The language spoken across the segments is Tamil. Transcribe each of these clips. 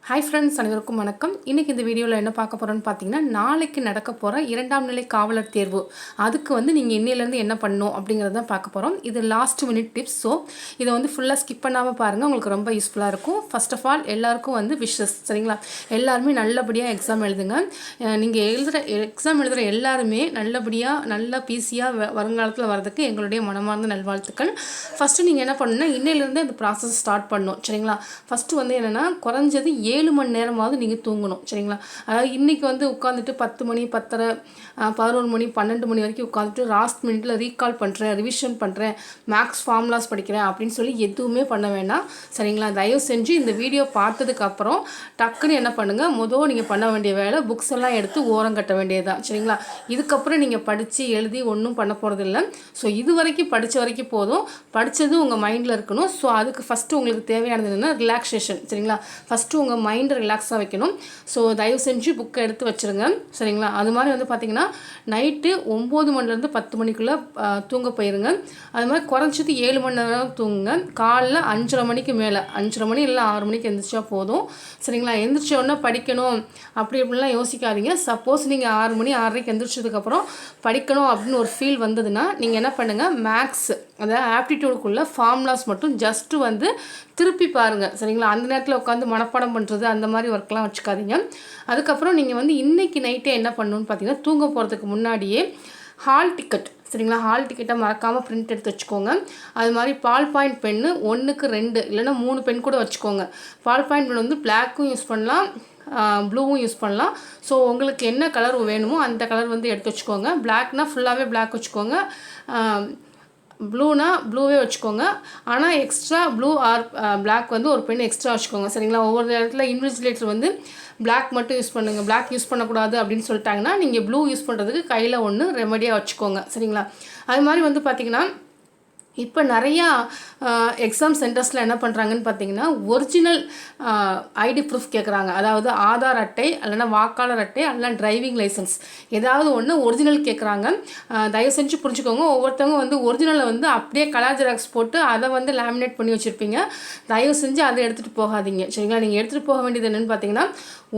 ஹாய் ஃப்ரெண்ட்ஸ், அனைவருக்கும் வணக்கம். இன்றைக்கி இந்த வீடியோவில் என்ன பார்க்க போகிறோன்னு பார்த்தீங்கன்னா, நாளைக்கு நடக்க போகிற 2ஆம் நிலை காவலர் தேர்வு, அதுக்கு நீங்கள் இன்னிலேருந்து என்ன பண்ணணும் அப்படிங்கிறத தான் பார்க்க போகிறோம். இது லாஸ்ட் மினிட் டிப்ஸ். ஸோ இதை ஃபுல்லாக ஸ்கிப் பண்ணாமல் பாருங்கள், உங்களுக்கு ரொம்ப யூஸ்ஃபுல்லாக இருக்கும். ஃபர்ஸ்ட் ஆஃப் ஆல் எல்லாருக்கும் விஷஸ், சரிங்களா? எல்லாருமே நல்லபடியாக எக்ஸாம் எழுதுங்க. நீங்கள் எக்ஸாம் எழுதுகிற எல்லாருமே நல்லபடியாக நல்ல பீஸியாக வருங்காலத்தில் வரதுக்கு எங்களுடைய மனமார்ந்த நல்வாழ்த்துக்கள். ஃபஸ்ட்டு நீங்கள் என்ன பண்ணணும்னா, இன்னிலேருந்து அந்த ப்ராசஸ் ஸ்டார்ட் பண்ணணும், சரிங்களா? ஃபஸ்ட்டு என்னென்னா, குறைஞ்சது 7 மணி நேரமாவது நீங்கள் தூங்கணும், சரிங்களா? அதாவது இன்றைக்கி உட்காந்துட்டு 10 மணி 10:30 11 மணி 12 மணி வரைக்கும் உட்காந்துட்டு லாஸ்ட் மினிட்ல ரீகால் பண்ணுறேன், ரிவிஷன் பண்ணுறேன், மேக்ஸ் ஃபார்முலாஸ் படிக்கிறேன் அப்படின்னு சொல்லி எதுவுமே பண்ண வேண்டாம், சரிங்களா? தயவு செஞ்சு இந்த வீடியோ பார்த்ததுக்கப்புறம் டக்குன்னு என்ன பண்ணுங்கள், நீங்கள் பண்ண வேண்டிய வேலை புக்ஸ் எல்லாம் எடுத்து ஓரம் கட்ட வேண்டியதுதான், சரிங்களா? இதுக்கப்புறம் நீங்கள் படித்து எழுதி ஒன்றும் பண்ண போகிறதில்ல. ஸோ இது வரைக்கும் படித்த வரைக்கும் போதும், படித்தது உங்கள் மைண்டில் இருக்கணும். ஸோ அதுக்கு ஃபஸ்ட்டு உங்களுக்கு தேவையானது என்னென்னா ரிலாக்ஸேஷன், சரிங்களா? ஃபஸ்ட்டு உங்கள் மைண்டை ரிலாக்ஸாக வைக்கணும். ஸோ தயவு செஞ்சு புக்கை எடுத்து வச்சுருங்க, சரிங்களா? அது மாதிரி பார்த்தீங்கன்னா நைட்டு 9 மணிலேருந்து 10 மணிக்குள்ளே தூங்க போயிருங்க. அது மாதிரி குறைஞ்சது 7 மணி நேரம் தூங்குங்க. காலைல 5:30 மணிக்கு மேலே, 5:30 மணி இல்லை 6 மணிக்கு எந்திரிச்சா போதும், சரிங்களா? எந்திரிச்ச உடனே படிக்கணும் அப்படி இப்படிலாம் யோசிக்காதீங்க. சப்போஸ் நீங்கள் 6 மணி 6:30க்கு எந்திரிச்சதுக்கப்புறம் படிக்கணும் அப்படின்னு ஒரு ஃபீல் வந்ததுன்னா நீங்கள் என்ன பண்ணுங்கள், மேக்ஸ் அதாவது ஆப்டிடியூடுக்குள்ளே ஃபார்முலாஸ் மட்டும் ஜஸ்ட்டு திருப்பி பாருங்கள், சரிங்களா? அந்த நேரத்தில் உட்காந்து மனப்பாடம் பண்ணுறது அந்த மாதிரி ஒர்க்லாம் வச்சுக்காதீங்க. அதுக்கப்புறம் நீங்கள் இன்றைக்கி நைட்டே என்ன பண்ணணுன்னு பார்த்தீங்கன்னா, தூங்க போகிறதுக்கு முன்னாடியே ஹால் டிக்கெட், சரிங்களா? ஹால் டிக்கெட்டை மறக்காமல் பிரிண்ட் எடுத்து வச்சுக்கோங்க. அது மாதிரி பால் பாயிண்ட் பென்னு 1க்கு 2 இல்லைன்னா 3 பென் கூட வச்சுக்கோங்க. பால் பாயிண்ட் பென் பிளாக்கும் யூஸ் பண்ணலாம், ப்ளூவும் யூஸ் பண்ணலாம். ஸோ உங்களுக்கு என்ன கலர் வேணுமோ அந்த கலர் எடுத்து வச்சுக்கோங்க. பிளாக்னா ஃபுல்லாகவே பிளாக் வச்சுக்கோங்க, ப்ளூனா ப்ளூவே வச்சுக்கோங்க. ஆனால் எக்ஸ்ட்ரா ப்ளூ ஆர் பிளாக் ஒரு பென் எக்ஸ்ட்ரா வச்சுக்கோங்க, சரிங்களா? ஒவ்வொரு இடத்துல இன்விஜிலேட்டர் பிளாக் மட்டும் யூஸ் பண்ணுங்கள், பிளாக் யூஸ் பண்ணக்கூடாது அப்படின்னு சொல்லிட்டாங்கன்னா நீங்கள் ப்ளூ யூஸ் பண்ணுறதுக்கு கையில் ஒன்று ரெமடியாக வச்சுக்கோங்க, சரிங்களா? அது மாதிரி பார்த்தீங்கன்னா இப்போ நிறையா எக்ஸாம் சென்டர்ஸில் என்ன பண்ணுறாங்கன்னு பார்த்தீங்கன்னா, ஒரிஜினல் ஐடி ப்ரூஃப் கேட்குறாங்க. அதாவது ஆதார் அட்டை இல்லைனா வாக்காளர் அட்டை இல்லைனா டிரைவிங் லைசன்ஸ் ஏதாவது ஒன்று ஒரிஜினல் கேட்குறாங்க. தயவு செஞ்சு புரிஞ்சுக்கோங்க, ஒவ்வொருத்தவங்க ஒரிஜினலை அப்படியே கலர் ஜெராக்ஸ் போட்டு அதை லேமினேட் பண்ணி வச்சுருப்பீங்க. தயவு செஞ்சு அதை எடுத்துகிட்டு போகாதீங்க, சரிங்களா? நீங்கள் எடுத்துகிட்டு போக வேண்டியது என்னென்னு பார்த்தீங்கன்னா,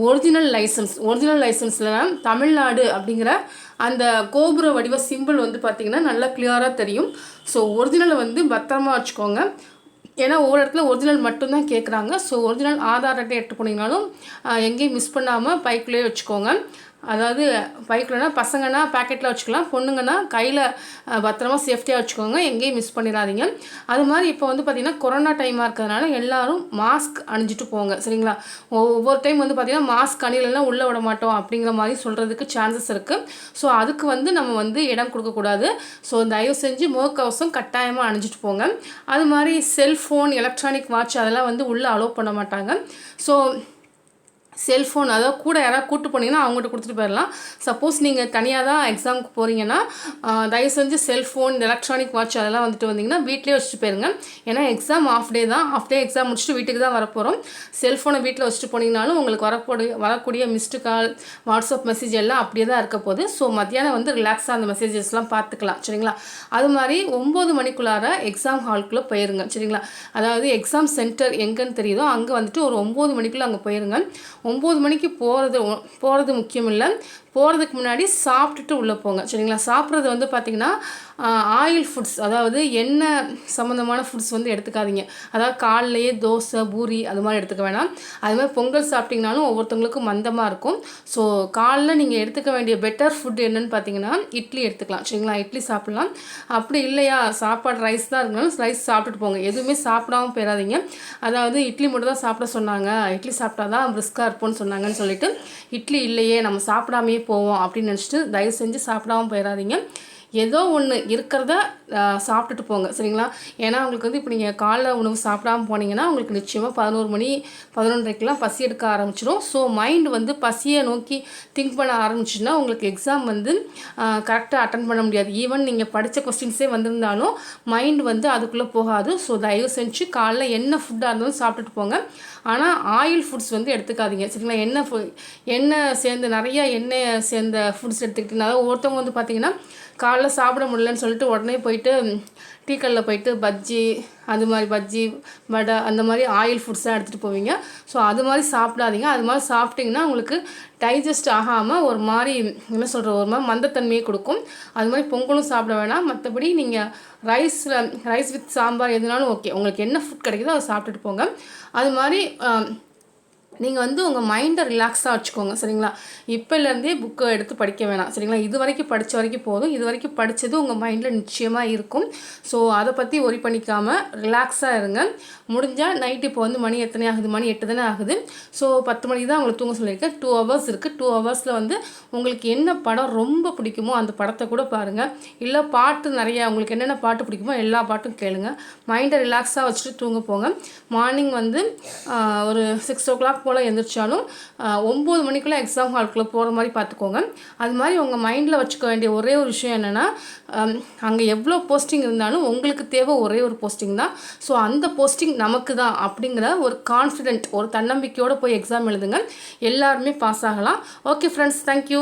ஒரிஜினல் லைசன்ஸில் தமிழ்நாடு அப்படிங்கிற அந்த கோபுர வடிவ சிம்பிள் பார்த்தீங்கன்னா நல்லா கிளியராக தெரியும். ஸோ ஒரிஜினலை பத்திரமா வச்சுக்கோங்க. ஏன்னா ஒவ்வொரு இடத்துல ஒரிஜினல் மட்டும்தான் கேட்குறாங்க. ஸோ ஒரிஜினல் ஆதார் அட்டை எடுத்து போனீங்கனாலும் எங்கேயும் மிஸ் பண்ணாமல் பைக்குள்ளேயே வச்சுக்கோங்க. அதாவது பைக்குலனா பசங்கன்னா பேக்கெட்டில் வச்சுக்கலாம், பொண்ணுங்கன்னா கையில் பத்திரமா சேஃப்டியாக வச்சுக்கோங்க, எங்கேயும் மிஸ் பண்ணிடாதீங்க. அது மாதிரி இப்போ பார்த்திங்கன்னா கொரோனா டைமாக இருக்கிறதுனால எல்லோரும் மாஸ்க் அணிஞ்சிட்டு போங்க, சரிங்களா? ஒவ்வொரு டைம் பார்த்திங்கன்னா மாஸ்க் அணிலெல்லாம் உள்ளே விட மாட்டோம் அப்படிங்கிற மாதிரி சொல்கிறதுக்கு சான்சஸ் இருக்குது. ஸோ அதுக்கு நம்ம இடம் கொடுக்கக்கூடாது. ஸோ தயவு செஞ்சு முகக்கவசம் கட்டாயமாக அணிஞ்சிட்டு போங்க. அது மாதிரி செல்ஃபோன், எலக்ட்ரானிக் வாட்ச் அதெல்லாம் உள்ளே அலோவ் பண்ண மாட்டாங்க. ஸோ செல்ஃபோன் அதாவது கூட யாராவது கூப்பிட்டு போனீங்கன்னா அவங்ககிட்ட கொடுத்துட்டு போயிடலாம். சப்போஸ் நீங்கள் தனியாக தான் எக்ஸாமுக்கு போகிறீங்கன்னா தயவு செஞ்சு செல்ஃபோன், எலக்ட்ரானிக் வாட்ச் அதெல்லாம் வந்தீங்கன்னா வீட்டிலே வச்சுட்டு போயிருங்க. ஏன்னா எக்ஸாம் ஆஃப் டே தான், ஆஃப் டே எக்ஸாம் முடிச்சுட்டு வீட்டுக்கு தான் வரப்போகிறோம். செல்ஃபோனை வீட்டில் வச்சுட்டு போனீங்கனாலும் உங்களுக்கு வரக்கூடிய மிஸ்டு கால், வாட்ஸ்அப் மெசேஜ் எல்லாம் அப்படியே தான் இருக்க போகுது. ஸோ மத்தியானம் ரிலாக்ஸாக அந்த மெசேஜஸ்லாம் பார்த்துக்கலாம், சரிங்களா? அது மாதிரி 9 மணிக்குள்ளார எக்ஸாம் ஹால்குள்ளே போயிருங்க, சரிங்களா? அதாவது எக்ஸாம் சென்டர் எங்கேன்னு தெரியுதோ அங்கே ஒரு 9 மணிக்குள்ளே அங்கே போயிருங்க. 9 மணிக்கு போகிறது முக்கியம் இல்லை, போகிறதுக்கு முன்னாடி சாப்பிட்டுட்டு உள்ளே போங்க, சரிங்களா? சாப்பிட்றது பார்த்திங்கன்னா ஆயில் ஃபுட்ஸ், அதாவது எண்ணெய் சம்மந்தமான ஃபுட்ஸ் எடுத்துக்காதீங்க. அதாவது காலையிலேயே தோசை, பூரி அது மாதிரி எடுத்துக்க வேணாம். அது மாதிரி பொங்கல் சாப்பிட்டிங்கனாலும் ஒவ்வொருத்தவங்களுக்கும் மந்தமாக இருக்கும். ஸோ காலைல நீங்கள் எடுத்துக்க வேண்டிய பெட்டர் ஃபுட் என்னென்னு பார்த்தீங்கன்னா இட்லி எடுத்துக்கலாம், சரிங்களா? இட்லி சாப்பிட்லாம். அப்படி இல்லையா சாப்பாடு ரைஸ் தான் இருந்தாலும் ரைஸ் சாப்பிட்டுட்டு போங்க, எதுவுமே சாப்பிடாமல் போயிடாதீங்க. அதாவது இட்லி மட்டும் தான் சாப்பிட சொன்னாங்க, இட்லி சாப்பிட்டா தான் பிரிஸ்காக இருப்போம்னு சொன்னாங்கன்னு சொல்லிட்டு இட்லி இல்லையே நம்ம சாப்பிடாமே போவோம் அப்படின்னு நினச்சிட்டு தயவு செஞ்சு சாப்பிடாமல் போயிடாதீங்க. ஏதோ ஒன்று இருக்கிறத சாப்பிட்டுட்டு போங்க, சரிங்களா? ஏன்னா உங்களுக்கு இப்போ நீங்கள் காலைல உணவு சாப்பிடாமல் போனீங்கன்னா உங்களுக்கு நிச்சயமாக 11 மணி 11:30க்கெலாம் பசி எடுக்க ஆரம்பிச்சிடும். ஸோ மைண்டு பசியை நோக்கி திங்க் பண்ண ஆரம்பிச்சுன்னா உங்களுக்கு எக்ஸாம் கரெக்டாக அட்டன் பண்ண முடியாது. ஈவன் நீங்கள் படித்த கொஸ்டின்ஸே வந்திருந்தாலும் மைண்டு அதுக்குள்ளே போகாது. ஸோ தயவு செஞ்சு காலைல என்ன ஃபுட்டாக இருந்தாலும் சாப்பிட்டுட்டு போங்க. ஆனால் ஆயில் ஃபுட்ஸ் எடுத்துக்காதீங்க, சரிங்களா? எண்ணெய் சேர்ந்து நிறையா எண்ணெய் சேர்ந்த ஃபுட்ஸ் எடுத்துக்கிட்டிங்கன்னா ஒவ்வொருத்தவங்க பார்த்திங்கன்னா காலைல சாப்பிட முடியலன்னு சொல்லிட்டு உடனே போயிட்டு டீ கடையில் போயிட்டு பஜ்ஜி அது மாதிரி பஜ்ஜி வடை அந்த மாதிரி ஆயில் ஃபுட்ஸாக எடுத்துகிட்டு போவீங்க. ஸோ அது மாதிரி சாப்பிடாதீங்க. அது மாதிரி சாப்பிட்டிங்கன்னா உங்களுக்கு டைஜஸ்ட் ஆகாமல் ஒரு மாதிரி என்ன சொல்கிற ஒரு மாதிரி மந்தத்தன்மையை கொடுக்கும். அது மாதிரி பொங்கலும் சாப்பிட வேணாம். மற்றபடி நீங்கள் ரைஸ் வித் சாம்பார் எதுனாலும் ஓகே, உங்களுக்கு என்ன ஃபுட் கிடைக்குதோ அதை சாப்பிட்டுட்டு போங்க. அது மாதிரி நீங்கள் வந்து உங்கள் மைண்டை ரிலாக்ஸாக வச்சுக்கோங்க சரிங்களா. இப்போலேருந்தே புக்கை எடுத்து படிக்க வேணாம் சரிங்களா. இது வரைக்கும் படித்த வரைக்கும் போதும். இது வரைக்கும் படித்தது உங்கள் மைண்டில் நிச்சயமாக இருக்கும். ஸோ அதை பற்றி ஒரி பண்ணிக்காமல் ரிலாக்ஸாக இருங்க. முடிஞ்சால் நைட்டு இப்போ வந்து மணி எத்தனை ஆகுது, மணி 8 தானே ஆகுது. ஸோ 10 மணிக்கு தான் உங்களுக்கு தூங்க சொல்லியிருக்கேன். 2 ஹவர்ஸ் இருக்குது. 2 ஹவர்ஸில் வந்து உங்களுக்கு என்ன படம் ரொம்ப பிடிக்குமோ அந்த படத்தை கூட பாருங்கள். இல்லை பாட்டு நிறையா உங்களுக்கு என்னென்ன பாட்டு பிடிக்குமோ எல்லா பாட்டும் கேளுங்க. மைண்டை ரிலாக்ஸாக வச்சுட்டு தூங்க போங்க. மார்னிங் வந்து ஒரு 6 o'clock போல் எழுந்திரிச்சாலும் 9 மணிக்குள்ளே எக்ஸாம் ஹால்குள்ளே போகிற மாதிரி பார்த்துக்கோங்க. அது மாதிரி உங்கள் மைண்டில் வச்சுக்க வேண்டிய ஒரே ஒரு விஷயம் என்னென்னா, அங்கே எவ்வளோ போஸ்டிங் இருந்தாலும் உங்களுக்கு தேவை ஒரே ஒரு போஸ்டிங் தான். ஸோ அந்த போஸ்டிங் நமக்கு தான் அப்படிங்கிற ஒரு கான்ஃபிடென்ட், ஒரு தன்னம்பிக்கையோடு போய் எக்ஸாம் எழுதுங்க. எல்லாருமே பாஸ் ஆகலாம். Okay friends, thank you.